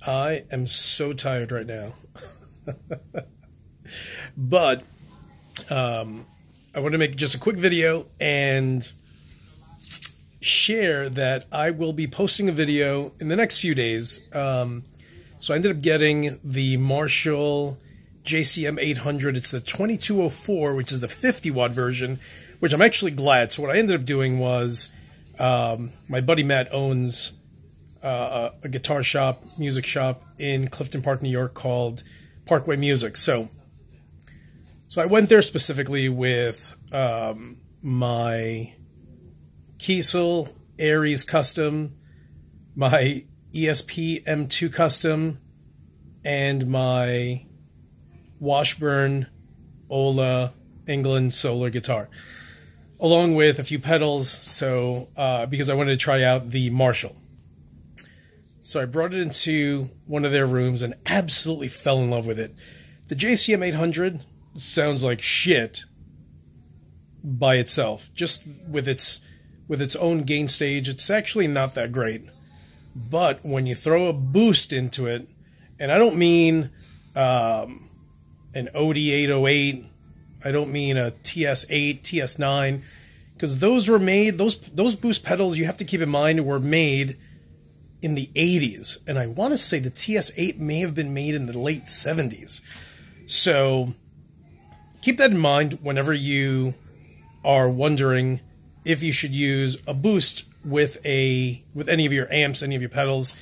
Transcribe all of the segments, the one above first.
I am so tired right now. But I want to make just a quick video and share that I will be posting a video in the next few days. So I ended up getting the Marshall JCM800. It's the 2204, which is the 50-watt version, which I'm actually glad. So what I ended up doing was my buddy Matt owns a guitar shop, music shop in Clifton Park, New York called Parkway Music. So I went there specifically with my Kiesel Aries Custom, my ESP M2 Custom, and my Washburn Ola England Solar guitar, along with a few pedals. So because I wanted to try out the Marshall. So I brought it into one of their rooms and absolutely fell in love with it. The JCM800 sounds like shit by itself. Just with its own gain stage, it's actually not that great. But when you throw a boost into it, and I don't mean an OD808, I don't mean a TS8, TS9, because those were made, those boost pedals, you have to keep in mind, were made in the 80s, and I want to say the TS8 may have been made in the late 70s. So keep that in mind whenever you are wondering if you should use a boost with any of your amps, any of your pedals.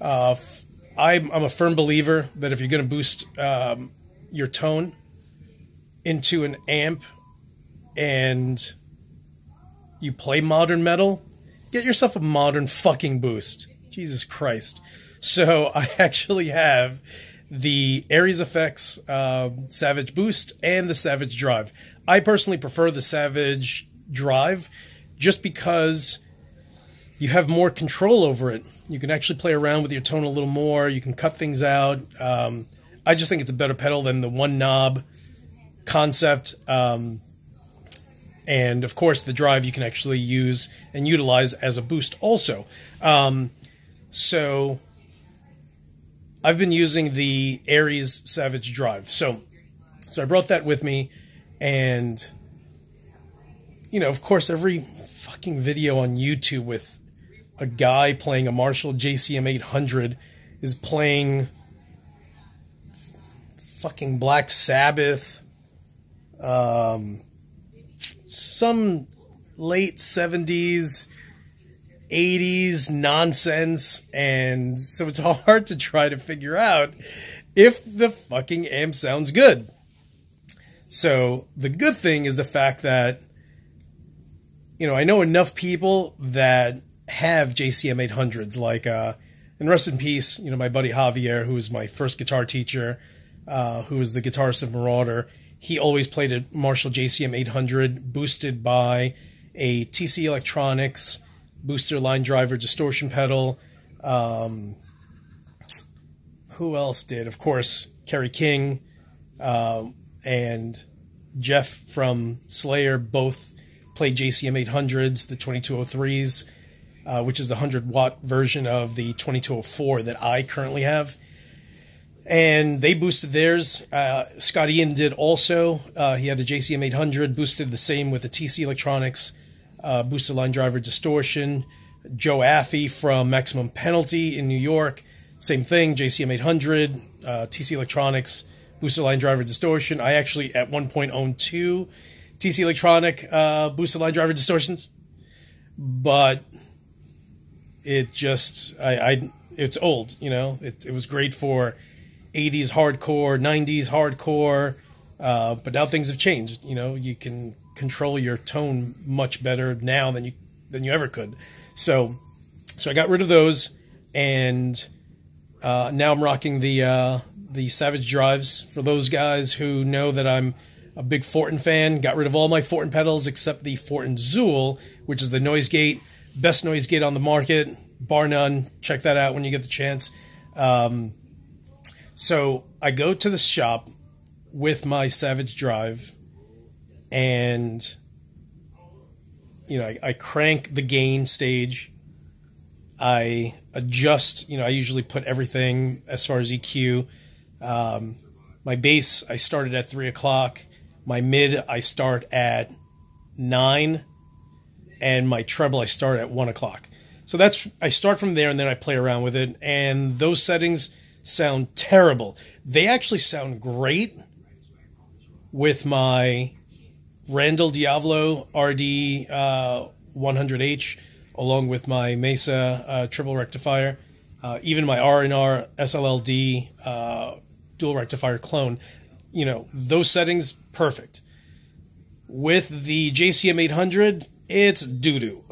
I'm a firm believer that if you're going to boost your tone into an amp and you play modern metal, get yourself a modern fucking boost. Jesus Christ. So I actually have the Aries Effects Savage Boost and the Savage Drive. I personally prefer the Savage Drive just because you have more control over it. You can actually play around with your tone a little more. You can cut things out. I just think it's a better pedal than the one knob concept. And of course, the Drive you can actually use and utilize as a boost also. So I've been using the Aries Savage Drive. So I brought that with me, and you know, of course, every fucking video on YouTube with a guy playing a Marshall JCM800 is playing fucking Black Sabbath, some late 70s, 80s nonsense, and so it's hard to try to figure out if the fucking amp sounds good. So the good thing is the fact that, you know, I know enough people that have JCM800s, like, and rest in peace, you know, my buddy Javier, who was my first guitar teacher, who was the guitarist of Marauder. He always played a Marshall JCM800 boosted by a TC Electronics booster line driver distortion pedal. Who else did? Of course, Kerry King and Jeff from Slayer both played JCM800s, the 2203s, which is the 100-watt version of the 2204 that I currently have. And they boosted theirs. Scott Ian did also. He had a JCM800, boosted the same with the TC Electronics booster line driver distortion. Joe Affey from Maximum Penalty in New York, same thing, JCM800, TC Electronics booster line driver distortion. I actually at one point owned two TC Electronic booster line driver distortions, but it just it's old, you know. It was great for 80s hardcore, 90s hardcore, but now things have changed. You know, you can control your tone much better now than you ever could. So I got rid of those, and now I'm rocking the Savage Drives. For those guys who know that I'm a big Fortin fan, got rid of all my Fortin pedals except the Fortin Zool, which is the noise gate, best noise gate on the market, bar none. Check that out when you get the chance. So I go to the shop with my Savage Drive, and you know, I crank the gain stage. I adjust, I usually put everything as far as EQ. My bass, I started at 3 o'clock. My mid, I start at 9. And my treble, I start at 1 o'clock. So I start from there, and then I play around with it. And those settings sound terrible. They actually sound great with my Randall Diavolo RD 100H, along with my Mesa triple rectifier, even my R&R SLLD dual rectifier clone. Those settings, perfect. With the JCM800, it's doo-doo.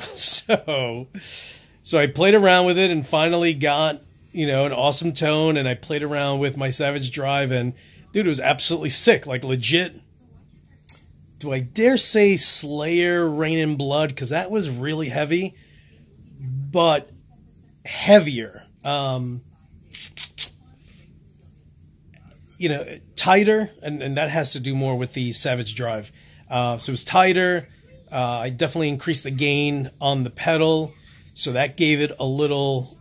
So I played around with it and finally got, an awesome tone, and I played around with my Savage Drive, and dude, it was absolutely sick. Like, legit, do I dare say Slayer Rain in Blood? Because that was really heavy, but heavier. Tighter, and that has to do more with the Savage Drive. So it was tighter. I definitely increased the gain on the pedal, so that gave it a little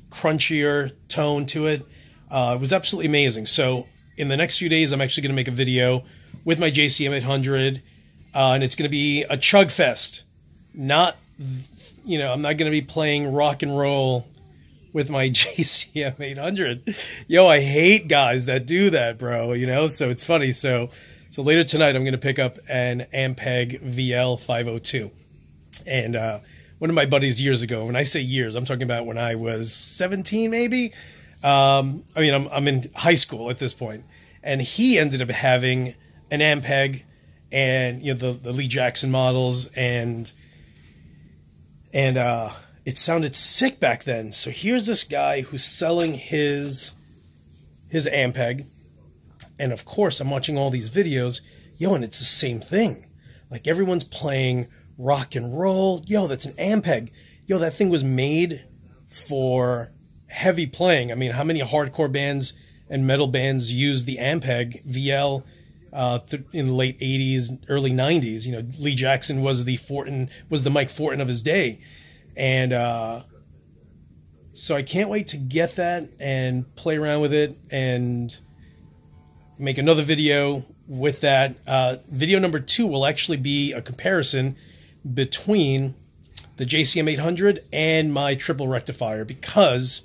crunchier tone to it. It was absolutely amazing. So in the next few days, I'm actually going to make a video with my JCM800, and it's going to be a chug fest. Not, I'm not going to be playing rock and roll with my JCM800. Yo, I hate guys that do that, bro, so it's funny. So later tonight, I'm going to pick up an Ampeg VL502. And one of my buddies years ago, when I say years, I'm talking about when I was 17, maybe. I'm in high school at this point. And he ended up having an Ampeg and, the Lee Jackson models. And it sounded sick back then. So here's this guy who's selling his Ampeg. And of course, I'm watching all these videos. Yo, and it's the same thing. Like, everyone's playing rock and roll. Yo, that's an Ampeg. Yo, that thing was made for heavy playing. I mean, how many hardcore bands and metal bands used the Ampeg VL in the late 80s, early 90s? Lee Jackson was the Mike Fortin of his day. And so I can't wait to get that and play around with it and make another video with that. Video number 2 will actually be a comparison between the JCM800 and my triple rectifier, because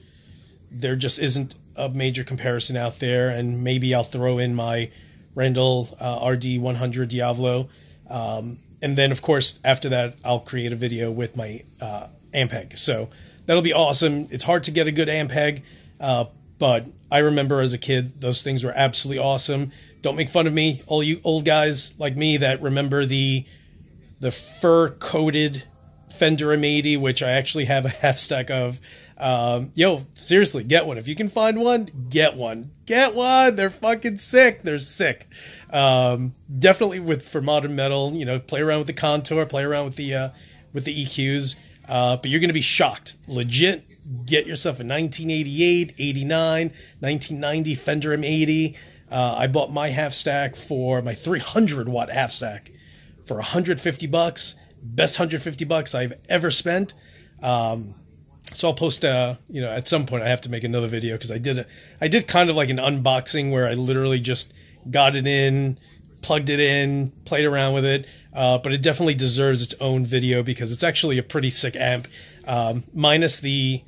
there just isn't a major comparison out there. And maybe I'll throw in my Randall RD 100 Diavolo. And then, of course, after that, I'll create a video with my Ampeg. So that'll be awesome. It's hard to get a good Ampeg, but I remember as a kid, those things were absolutely awesome. Don't make fun of me, all you old guys like me that remember the fur-coated Fender M80, which I actually have a half stack of. Yo, seriously, get one. If you can find one, get one. Get one! They're fucking sick. They're sick. Definitely for modern metal, play around with the contour, play around with the EQs. But you're going to be shocked. Legit, get yourself a 1988, 89, 1990 Fender M80. I bought my half stack for my 300 watt half stack for $150. Best $150 I've ever spent. So I'll post, at some point I have to make another video, because I did kind of like an unboxing where I literally just got it in, plugged it in, played around with it. But it definitely deserves its own video, because it's actually a pretty sick amp, minus the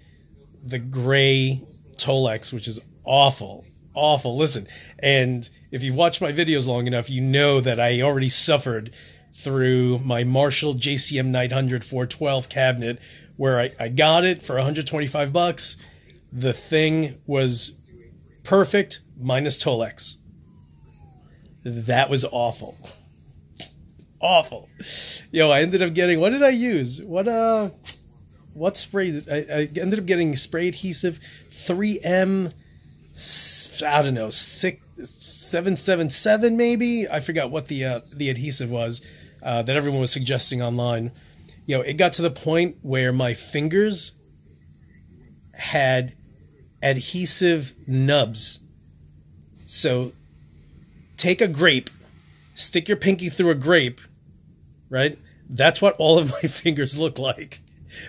gray Tolex, which is awful. Listen, and if you've watched my videos long enough, you know that I already suffered through my Marshall JCM900 412 cabinet, where I got it for $125. The thing was perfect, minus Tolex. That was awful. Awful. Yo, I ended up getting, what did I use? What spray? I ended up getting spray adhesive 3M, I don't know, 777 maybe? I forgot what the adhesive was that everyone was suggesting online. It got to the point where my fingers had adhesive nubs. So take a grape, stick your pinky through a grape, right? That's what all of my fingers look like.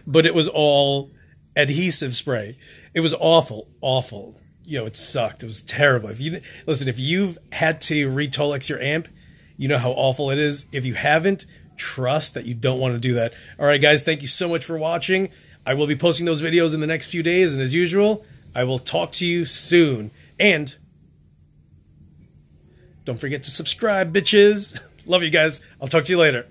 But it was all adhesive spray. It was awful, awful. You know, it sucked. It was terrible. If you've had to re-Tolex your amp, you know how awful it is. If you haven't, trust that you don't want to do that. All right, guys, thank you so much for watching. I will be posting those videos in the next few days, and as usual, I will talk to you soon. And don't forget to subscribe, bitches. Love you guys. I'll talk to you later.